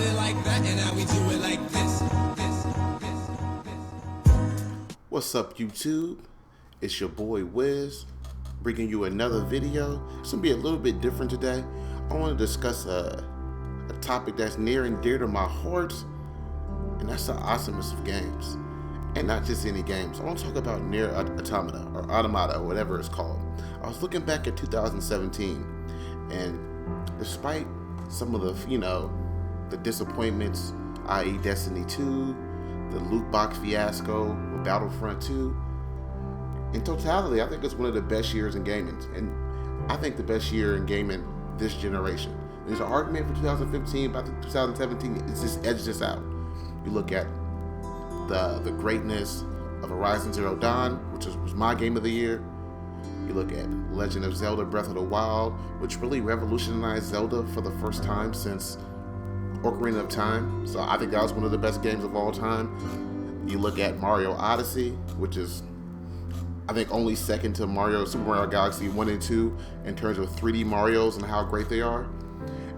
it like that, and now we do it like this. What's up, YouTube? It's your boy Whiz, bringing you another video. It's gonna be a little bit different today. I want to discuss a topic that's near and dear to my heart, and that's the awesomeness of games. And not just any games. I want to talk about Nier Automata, or Automata, or whatever it's called. I was looking back at 2017, and despite some of the, the disappointments, i.e. Destiny 2, the loot box fiasco with Battlefront 2, in totality, I think it's one of the best years in gaming, and I think the best year in gaming this generation. There's an argument for 2015, but I think 2017, it just edged us out. You look at the greatness of Horizon Zero Dawn, which was my game of the year. You look at Legend of Zelda Breath of the Wild, which really revolutionized Zelda for the first time since Ocarina of Time. So I think that was one of the best games of all time. You look at Mario Odyssey, which is, I think, only second to Super Mario Galaxy 1 and 2 in terms of 3D Marios and how great they are.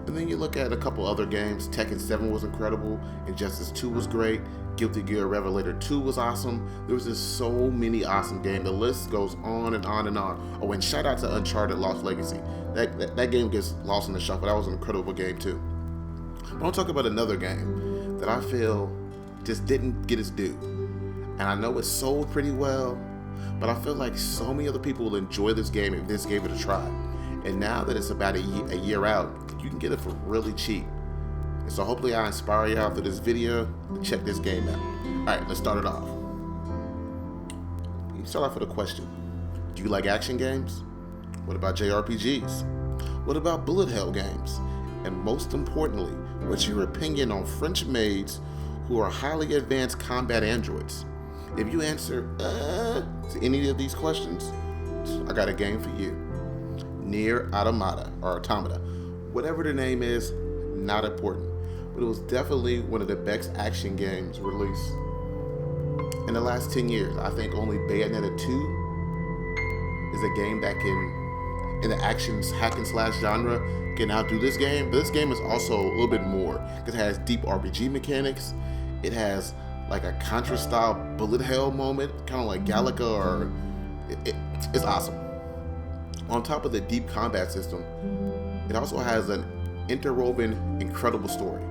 And then you look at a couple other games. Tekken 7 was incredible. Injustice 2 was great. Guilty Gear Revelator 2 was awesome. There was just so many awesome games. The list goes on and on and on. Oh, and shout out to Uncharted Lost Legacy. That game gets lost in the shuffle. That was an incredible game too. I want to talk about another game that I feel just didn't get its due. And I know it's sold pretty well, but I feel like so many other people will enjoy this game if this gave it a try. And now that it's about a year out, you can get it for really cheap. And so hopefully I inspire you after this video to check this game out. Alright, let's start it off. You start off with a question. Do you like action games? What about JRPGs? What about bullet hell games? And most importantly, what's your opinion on French maids who are highly advanced combat androids? If you answer to any of these questions, I got a game for you. Nier Automata, or Automata. Whatever the name is, not important. But it was definitely one of the best action games released in the last 10 years. I think only Bayonetta 2 is a game that can, in the actions hack and slash genre, can outdo this game. But this game is also a little bit more, because it has deep RPG mechanics. It has like a Contra style bullet hell moment, kind of like Galaga, or it's awesome. On top of the deep combat system, it also has an interwoven, incredible story.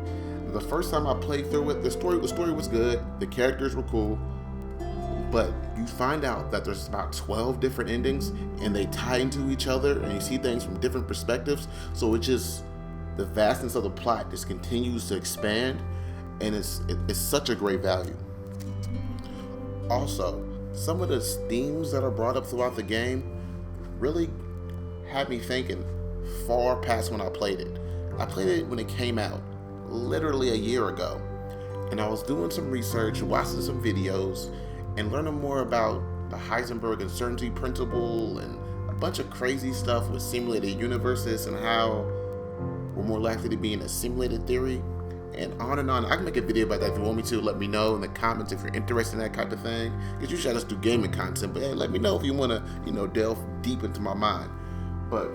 The first time I played through it, the story was good, the characters were cool, but you find out that there's about 12 different endings, and they tie into each other, and you see things from different perspectives, so the vastness of the plot just continues to expand, and it's such a great value. Also, some of the themes that are brought up throughout the game really had me thinking far past when I played it. I played it when it came out, literally a year ago, and I was doing some research, watching some videos, and learning more about the Heisenberg uncertainty principle and a bunch of crazy stuff with simulated universes and how we're more likely to be in a simulated theory, and on and on. I can make a video about that if you want me to. Let me know in the comments if you're interested in that kind of thing, because usually I just do gaming content, but hey, let me know if you want to delve deep into my mind. But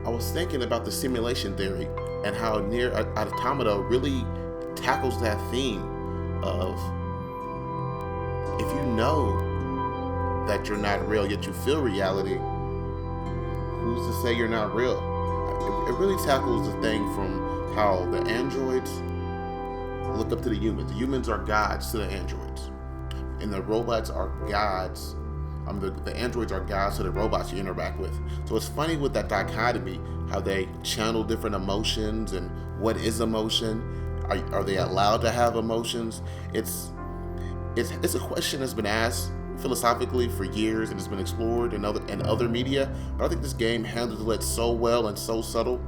I was thinking about the simulation theory and how Nier Automata really tackles that theme of, if you know that you're not real yet you feel reality, who's to say you're not real? It really tackles the thing from how the androids look up to the humans. The humans are gods to the androids, and the robots are gods. The androids are gods to the robots you interact with. So it's funny with that dichotomy, how they channel different emotions, and what is emotion? Are they allowed to have emotions? It's a question that's been asked philosophically for years, and it's been explored in other media. But I think this game handles it so well and so subtle.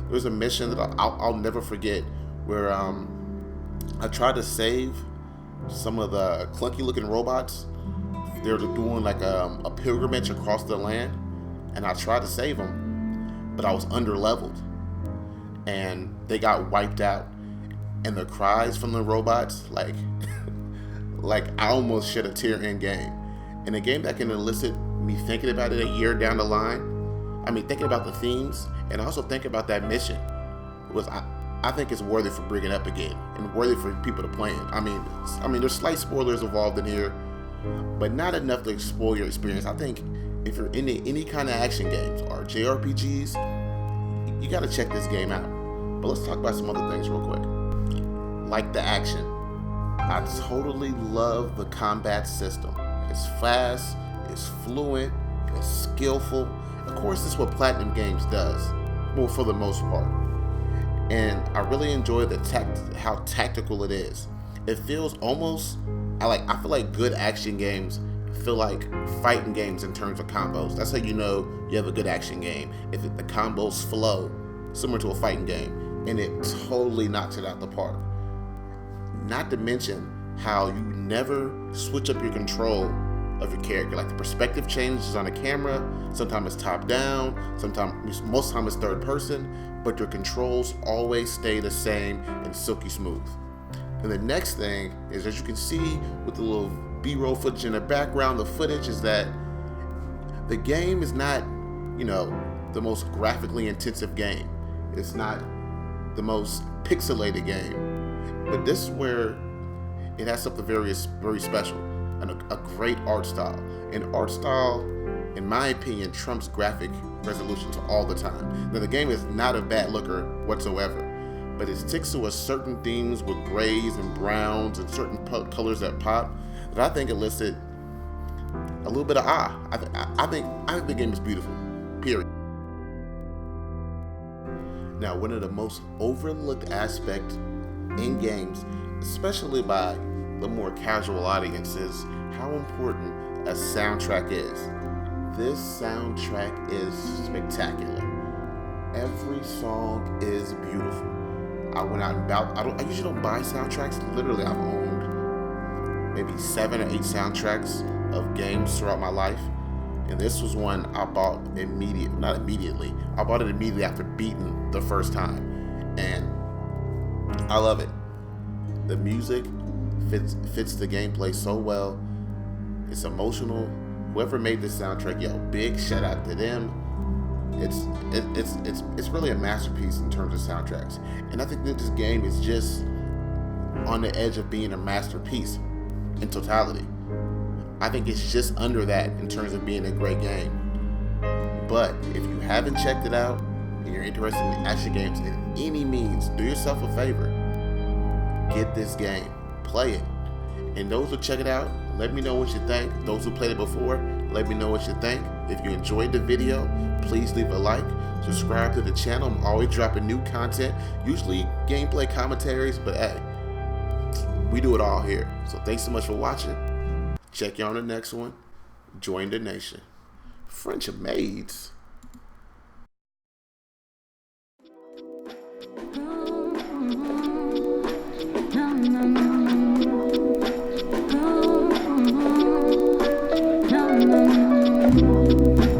There's a mission that I'll never forget, where I tried to save some of the clunky looking robots. They're doing like a pilgrimage across the land, and I tried to save them, but I was under-leveled, and they got wiped out. And the cries from the robots, like I almost shed a tear in game. In a game that can elicit me thinking about it a year down the line, thinking about the themes, and also thinking about that mission. I think it's worthy for bringing up again and worthy for people to play it. I mean, there's slight spoilers involved in here, but not enough to spoil your experience. I think if you're into any kind of action games or JRPGs, you got to check this game out. But let's talk about some other things real quick. Like the action. I totally love the combat system. It's fast, it's fluent, it's skillful. Of course, this is what Platinum Games does, well, for the most part. And I really enjoy how tactical it is. It feels almost, I feel like good action games feel like fighting games in terms of combos. That's how you know you have a good action game. If the combos flow, similar to a fighting game, and it totally knocks it out the park. Not to mention how you never switch up your control of your character. Like the perspective changes on the camera. Sometimes it's top down. Most time it's third person. But your controls always stay the same and silky smooth. And the next thing is, as you can see with the little B-roll footage in the background, the footage is that the game is not, the most graphically intensive game. It's not the most pixelated game. But this is where it has something very, very special, and a great art style. And art style, in my opinion, trumps graphic resolutions all the time. Now, the game is not a bad looker whatsoever, but it sticks to a certain themes with grays and browns and certain colors that pop that I think elicit a little bit of I think the game is beautiful, period. Now, one of the most overlooked aspects in games, especially by the more casual audiences, how important a soundtrack is. This soundtrack is spectacular. Every song is beautiful. I usually don't buy soundtracks. Literally, I've owned maybe 7 or 8 soundtracks of games throughout my life, and this was one I bought not immediately. I bought it immediately after beating the first time, and I love it. The music fits the gameplay so well. It's emotional. Whoever made this soundtrack, big shout out to them. It's really a masterpiece in terms of soundtracks. And I think that this game is just on the edge of being a masterpiece in totality. I think it's just under that in terms of being a great game. But if you haven't checked it out and you're interested in action games in any means, do yourself a favor. Get this game. Play it. And those who check it out, let me know what you think. Those who played it before, let me know what you think. If you enjoyed the video, please leave a like. Subscribe to the channel. I'm always dropping new content, usually gameplay commentaries, but hey, we do it all here. So thanks so much for watching. Check you on the next one. Join the nation. French maids. No.